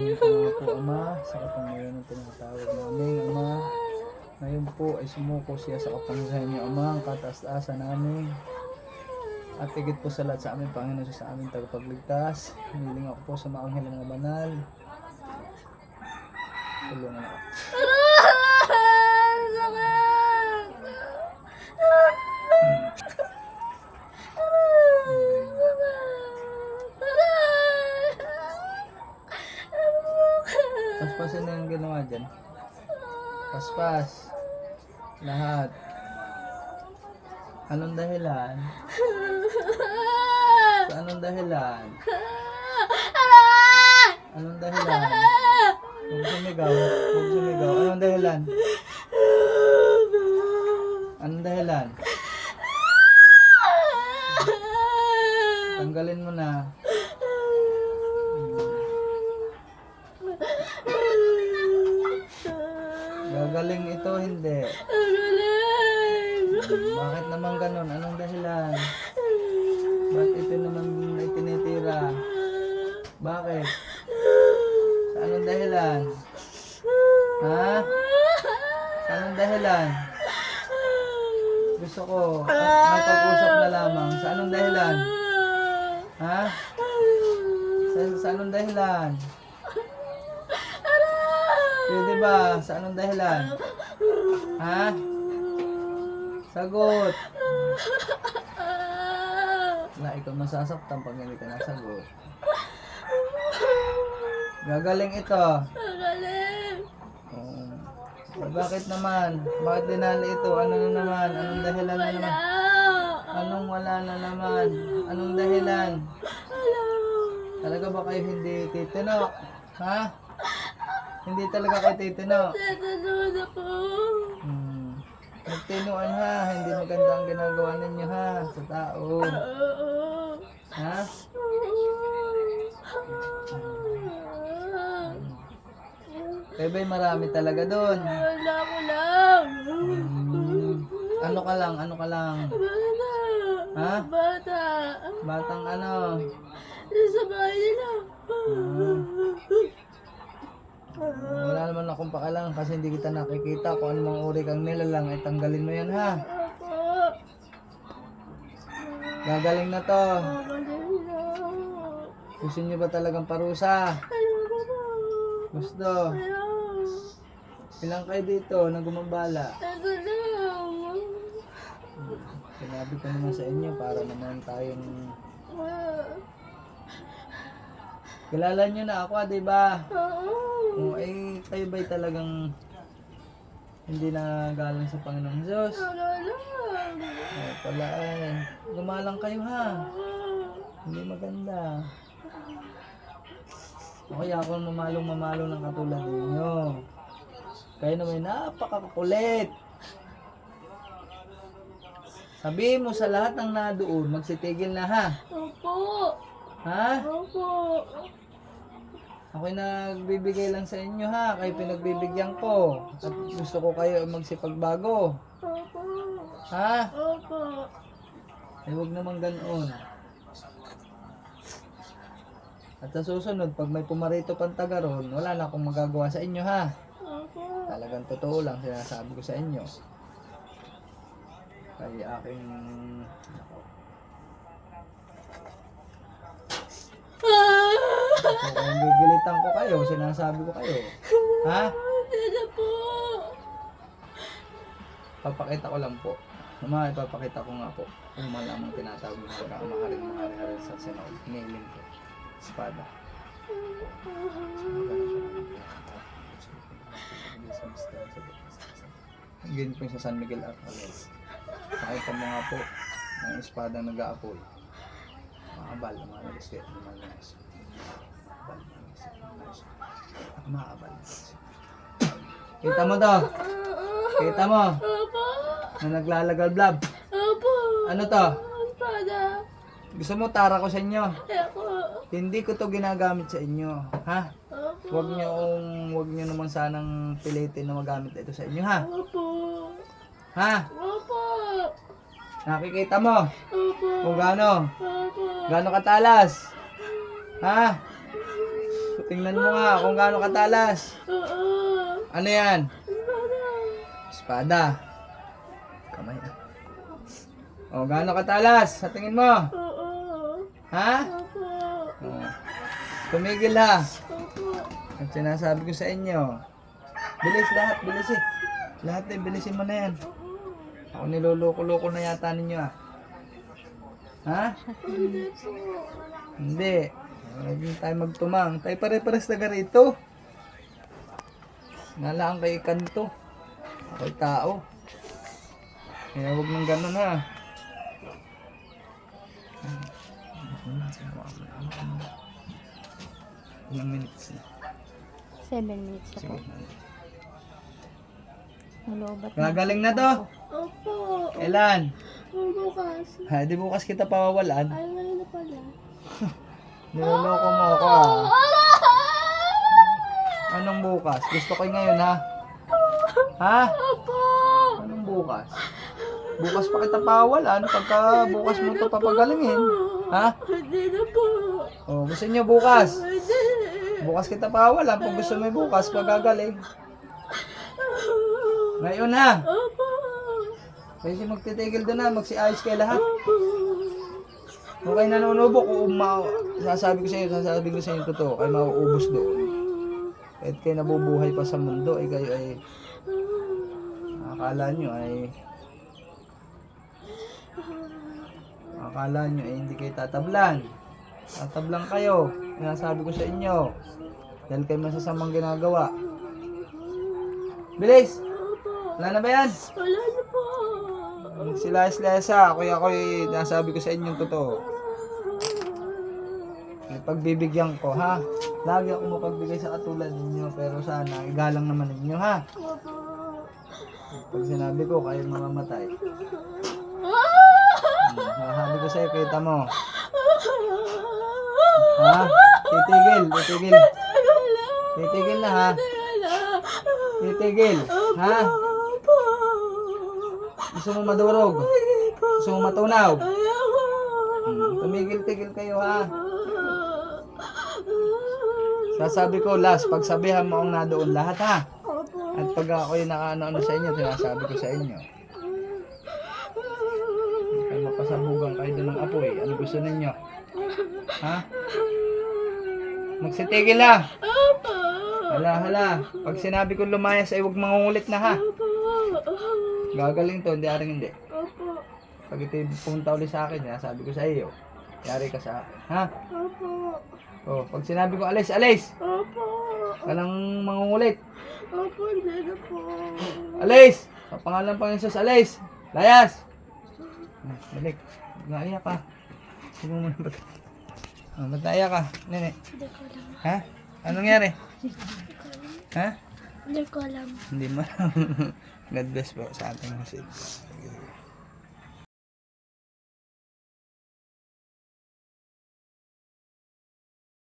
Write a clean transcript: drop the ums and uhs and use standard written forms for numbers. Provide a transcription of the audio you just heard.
Mga po Ama, sa kapangyarihan ng tinatawag namin, Ama, ngayon po ay sumuko siya sa kapangyarihan niyo, Ama, ang kataas-taasan namin. At higit po sa lahat sa amin, Panginoon, sa aming tagapagligtas. Hiniling ako po sa maanghel ng mga banal. Tulungan ako. Paspasin na yung ginawa dyan. Paspas. Lahat. Anong dahilan? Sa anong dahilan? Anong dahilan? Huwag sumigaw. Huwag sumigaw. Anong dahilan? Anong dahilan? Tanggalin mo na. Gagaling ito, hindi. Bakit naman ganon? Anong dahilan? Ba't ito naman itinitira? Bakit? Sa anong dahilan? Ha? Sa anong dahilan? Gusto ko may pag-usap na lamang. Sa anong dahilan? Ha? Sa anong dahilan? Pwede ba? Sa anong dahilan? Ha? Sagot! Wala, ikaw masasaktan pag hindi ka nasagot. Gagaling ito. Magaling. Bakit naman? Bakit dinali ito? Ano na naman? Anong dahilan na naman? Anong wala na naman? Anong dahilan? Talaga ba kayo hindi titino? Ha? Hindi talaga kayo titino? Natanunan po. Magtinuan ha, hindi maganda ang ginagawa ninyo ha, sa tao. Ha? Bebe, marami talaga doon. Wala ko lang. Ano ka lang, ano ka lang? Bata. Ha? Bata. Batang ano? Sa bahay nila. Wala naman akong pakalang kasi hindi kita nakikita kung anong uri kang nilalang ay tanggalin mo yan ha. Ako. Gagaling na to. Magaling na. Gusto niyo ba talagang parusa? Ayoko na. Gusto. Ayaw. Ilang kayo dito na gumambala? Ito lang. Sinabi ko naman sa inyo para naman tayong... Kilala nyo na ako, di ba? Oo. Eh, kayo ba'y talagang hindi na galing sa Panginoong Diyos? Magalang. Pala eh. Gumalang kayo ha. Hindi maganda. O kaya ako mamalong-mamalo ng katulad ninyo. Kayo naman napakakulit. Sabihin mo sa lahat ng nadoon, magsitigil na ha. Opo. Ha? Opo. Ako'y nagbibigay lang sa inyo ha. Kayo pinagbibigyan ko. At gusto ko kayo magsipagbago. Opo. Ha? Opo. Ay huwag naman ganoon. At sa susunod, pag may pumarito pang taga ron, wala na akong magagawa sa inyo ha. Opo. Talagang totoo lang sinasabi ko sa inyo. Kaya aking... Kung gigilitan ko kayo, sinasabi ko kayo. Ha? Hindi po. Papakita ko lang po. Ipapakita ko nga po. Kung malamang tinatawag mo sa maharing mahari-hari sa sinaw. Hinihiling ko. Espada. Ganyan po yung sa San Miguel Arcangel. Nakita mo nga po ng espadang nag-aapoy. Maabal, mga nag-esket, mga nag-esket. Maabal. Kita mo to? Kita mo? Opo. Na naglalagal-blab. Opo. Ano to? Espada. Gusto mo tara ko sa inyo? Ako. Hindi ko to ginagamit sa inyo. Ha? Opo. Huwag niyo naman sanang pilitin na magamit ito sa inyo, ha? Opo. Ha? Opo. Nakikita mo? Opo. Kung gaano? Opo. Gaano katalas? Ha? Tingnan mo nga kung gaano katalas. Oo. Ano yan? Espada. Espada. Kamay na. O, gaano katalas? Sa tingin mo? Oo. Ha? Opo. O. Tumigil ha. Opo. At sinasabi ko sa inyo. Bilis lahat, bilis eh. Lahat eh, bilisin mo na yan. Ako niloloko-loko na yata ninyo ah. Ha? Hindi po. Hindi. Huwag tayo magtumang. Tayo pare-pares na rito. Nalaan kay kanto. Ako'y tao. Kaya huwag nang ganun ha. Ilang minutes na? 7 minutes na po. Nalobat Gagaling na to. Opo. Kailan? Bukas. Ha, di bukas kita pawawalan. Ay, ngayon na pala. Niloloko mo ako ah. Anong bukas? Gusto ko ngayon ha? Ha? Opo. Anong bukas? Bukas pa kita pawawalan pagka bukas mo to papagalingin. Ha? Hindi na po. O, gusto niyo bukas? Hindi. Bukas kita pawawalan kung gusto mo bukas pagagaling. Ngayon ha? Opo. Kasi magtitigil doon na, magsiayos kayo lahat. Opo. Okay, nanunubok kung sasabi ko sa inyo totoo, kayo mauubos doon. Kahit kayo nabubuhay pa sa mundo, ay kayo ay akala nyo ay hindi kayo tatablan. Tatablan kayo, sinasabi ko sa inyo. Dahil kayo masasamang ginagawa. Bilis! Wala na ba yan? Wala na po. Silayas-layasa, ako'y nasabi ko sa inyo totoo. Pagbibigyan ko, ha? Lagi ako mapagbigay sa katulad ninyo, pero sana, igalang naman ninyo, ha? Opo. Pag sinabi ko, kayo mamamatay. Sabi ko sa'yo, kita mo. Ha? Titigil. Titigil na, ha? Titigil, ha? Opo. Gusto mo madurog? Gusto mo matunaw? Ayoko. Tumigil-tigil kayo, ha? Sasabi ko, last, pagsabihan mo ang nadoon lahat, ha? Opo. At pag ako'y nakaano sa inyo, sinasabi ko sa inyo. Kaya mapasabugan kayo doon ng apoy. Ano gusto ninyo? Ha? Magsitigil na! Opo. Hala. Pag sinabi ko lumayas ay huwag mangungulit na, ha? Opo. Gagaling to, hindi aring hindi. Opo. Pag ito pumunta ulit sa akin, sinasabi ko sa iyo. Yari ka sa akin, ha? Opo. O, pag sinabi ko alis! Opo. Walang mangungulit. Opo, hindi na po. Alis! Sa pangalan ng Panginoon Jesus, alis! Layas! Balik. Naiyak ka. Sino mo na ba't? Ba't naiyak ka? Nene. Hindi ko alam. Ha? Anong nangyari? Ha? Hindi ko alam. Hindi mo. God bless po sa ating musid.